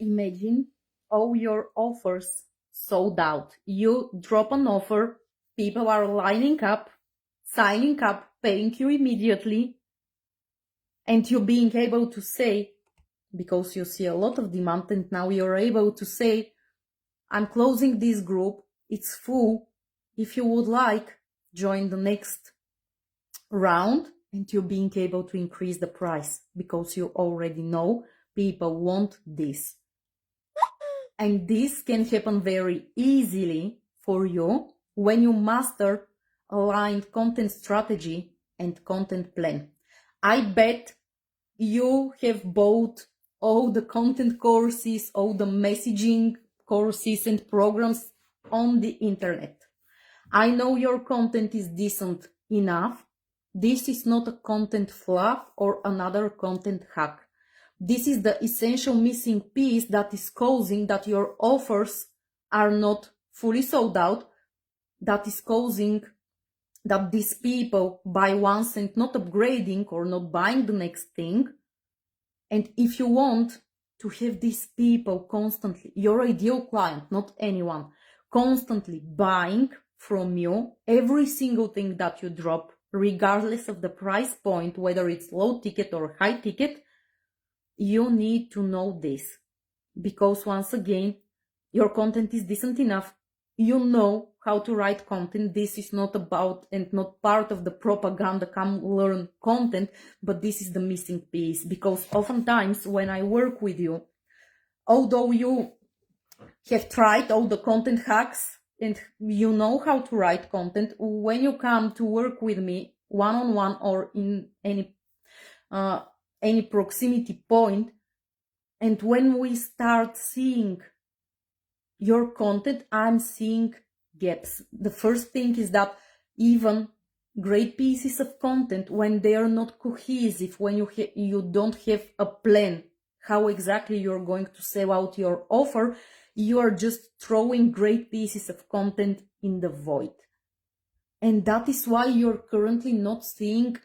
Imagine all your offers sold out. You drop an offer, people are lining up, signing up, paying you immediately, and you being able to say, because you see a lot of demand, and now you're able to say, I'm closing this group, it's full. If you would like, join the next round, and you're being able to increase the price because you already know people want this. And this can happen very easily for you when you master aligned content strategy and content plan. I bet you have bought all the content courses, all the messaging courses and programs on the internet. I know your content is decent enough. This is not a content fluff or another content hack. This is the essential missing piece that is causing that your offers are not fully sold out, that is causing that these people buy once and not upgrading or not buying the next thing. And if you want to have these people constantly, your ideal client, not anyone, constantly buying from you every single thing that you drop, regardless of the price point, whether it's low ticket or high ticket, you need to know this. Because once again, your content is decent enough. You know how to write content. This is not about and not part of the propaganda, come learn content, but this is the missing piece. Because oftentimes when I work with you, although you have tried all the content hacks and you know how to write content, when you come to work with me one-on-one or in any proximity point, and when we start seeing your content, I'm seeing gaps. The first thing is that even great pieces of content, when they are not cohesive, when you don't have a plan how exactly you're going to sell out your offer, you are just throwing great pieces of content in the void. And that is why you're currently not seeing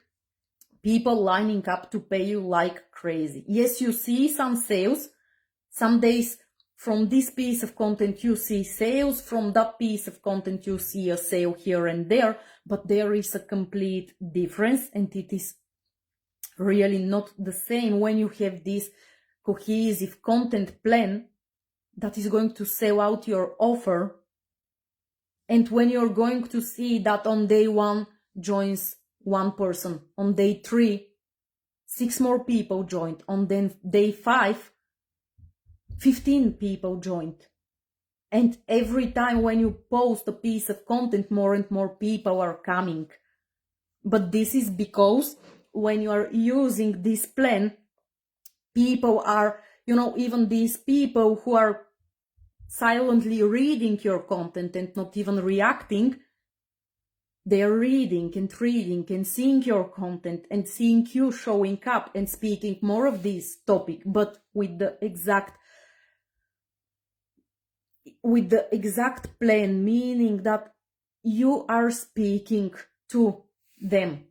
people lining up to pay you like crazy. Yes, you see some sales. Some days from this piece of content you see sales, from that piece of content you see a sale here and there, but there is a complete difference, and it is really not the same when you have this cohesive content plan that is going to sell out your offer, and when you're going to see that on day 1 joins 1 person, on day 3 6 more people joined, on day 5 15 people joined. And every time when you post a piece of content, more and more people are coming. But this is because when you are using this plan, people are, even these people who are silently reading your content and not even reacting, they are reading and seeing your content and seeing you showing up and speaking more of this topic, but with the exact plan, meaning that you are speaking to them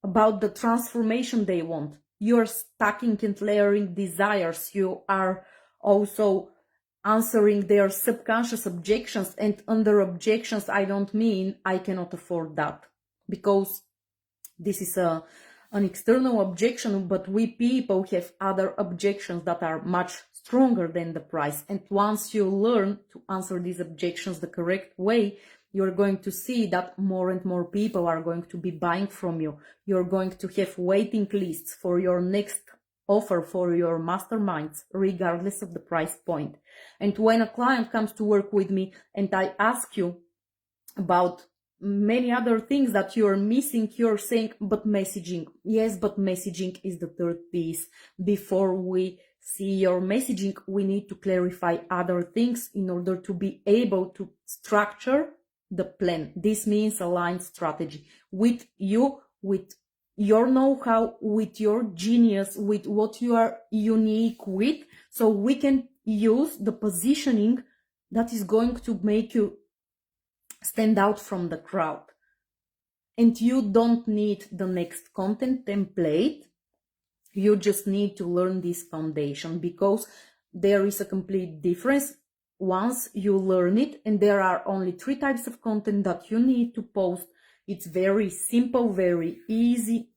about the transformation they want. You're stacking and layering desires. You are also answering their subconscious objections. And under objections, I don't mean I cannot afford that, because this is an external objection, but we people have other objections that are much stronger than the price. And once you learn to answer these objections the correct way, you're going to see that more and more people are going to be buying from you. You're going to have waiting lists for your next offer, for your masterminds, regardless of the price point. And when a client comes to work with me and I ask you about many other things that you're missing, you're saying, but messaging. Yes, but messaging is the third piece. Before we see your messaging, we need to clarify other things in order to be able to structure the plan. This means aligned strategy with you, with your know-how, with your genius, with what you are unique with, so we can use the positioning that is going to make you stand out from the crowd. And you don't need the next content template. You just need to learn this foundation, because there is a complete difference once you learn it, and there are only 3 types of content that you need to post. It's very simple, very easy.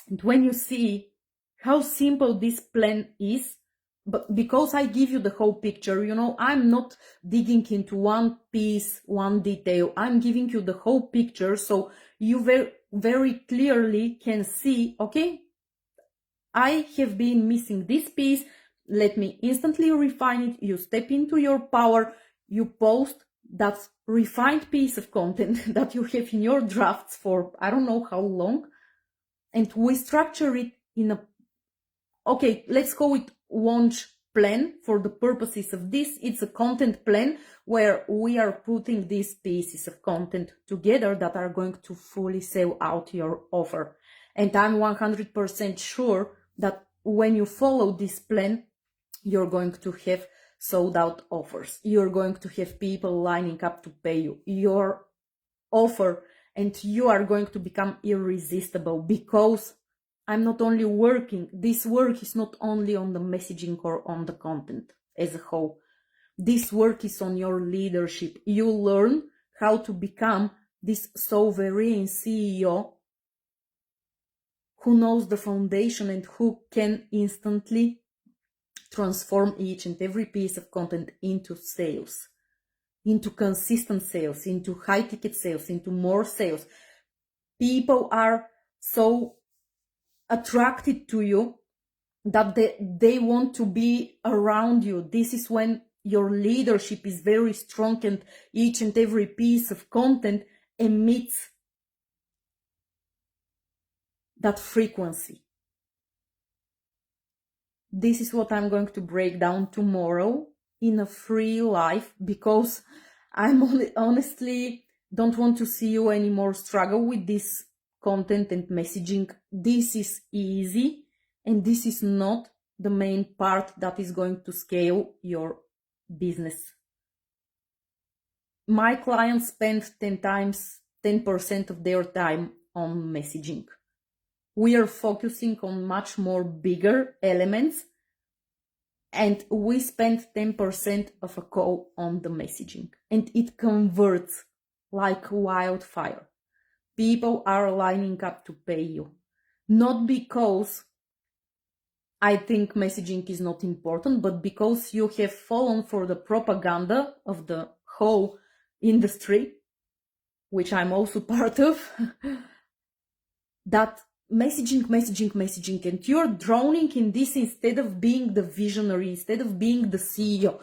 And when you see how simple this plan is, but because I give you the whole picture, you know, I'm not digging into one piece, one detail. I'm giving you the whole picture, so you very clearly can see, okay, I have been missing this piece. Let me instantly refine it. You step into your power. You post that refined piece of content that you have in your drafts for I don't know how long. And we structure it in a, okay, let's call it launch plan for the purposes of this. It's a content plan where we are putting these pieces of content together that are going to fully sell out your offer. And I'm 100% sure that when you follow this plan, you're going to have sold out offers. You're going to have people lining up to pay you your offer, and you are going to become irresistible, because I'm not only working, this work is not only on the messaging or on the content as a whole. This work is on your leadership. You learn how to become this sovereign CEO who knows the foundation and who can instantly transform each and every piece of content into sales, into consistent sales, into high ticket sales, into more sales. People are so attracted to you that they want to be around you. This is when your leadership is very strong and each and every piece of content emits that frequency. This is what I'm going to break down tomorrow in a free live, because I'm honestly don't want to see you anymore struggle with this content and messaging. This is easy, and this is not the main part that is going to scale your business. My clients spend 10% of their time on messaging. We are focusing on much more bigger elements, and we spend 10% of a call on the messaging, and it converts like wildfire. People are lining up to pay you, not because I think messaging is not important, but because you have fallen for the propaganda of the whole industry, which I'm also part of, that messaging, and you're drowning in this instead of being the visionary, instead of being the CEO.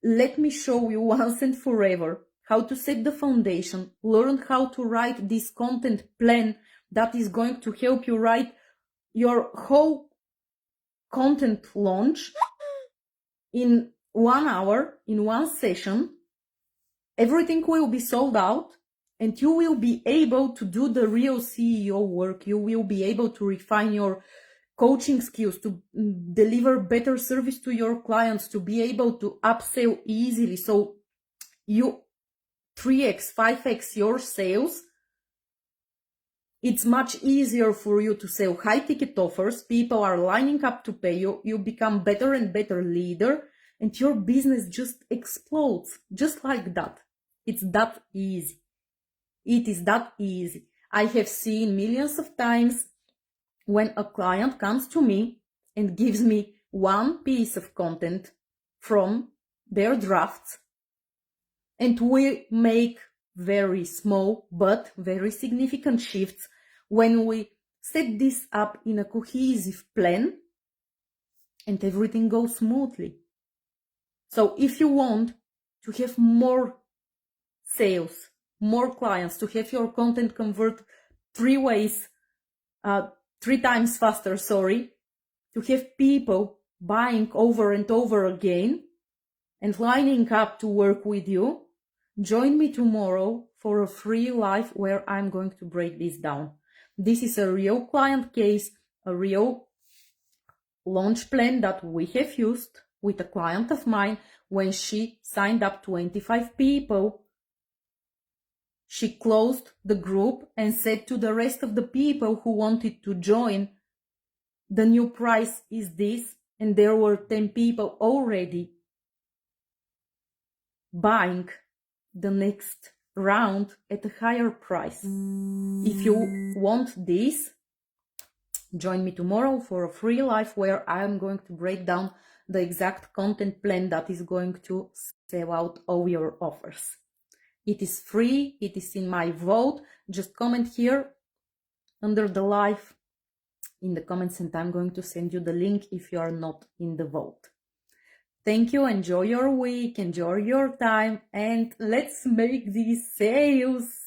Let me show you once and forever how to set the foundation, learn how to write this content plan that is going to help you write your whole content launch in 1 hour, in one session. Everything will be sold out, and you will be able to do the real CEO work. You will be able to refine your coaching skills, to deliver better service to your clients, to be able to upsell easily. So you 3x, 5x your sales. It's much easier for you to sell high ticket offers. People are lining up to pay you. You become better and better leader, and your business just explodes just like that. It's that easy. It is that easy. I have seen millions of times when a client comes to me and gives me one piece of content from their drafts, and we make very small but very significant shifts when we set this up in a cohesive plan, and everything goes smoothly. So if you want to have more sales, more clients, to have your content convert 3 times faster, to have people buying over and over again and lining up to work with you, join me tomorrow for a free live where I'm going to break this down. This is a real client case, a real launch plan that we have used with a client of mine. When she signed up 25 people, she closed the group and said to the rest of the people who wanted to join, the new price is this, and there were 10 people already buying the next round at a higher price. If you want this, join me tomorrow for a free live where I am going to break down the exact content plan that is going to sell out all your offers. It is free, it is in my vote. Just comment here under the live in the comments and I'm going to send you the link if you are not in the vote. Thank you, enjoy your week, enjoy your time, and let's make these sales.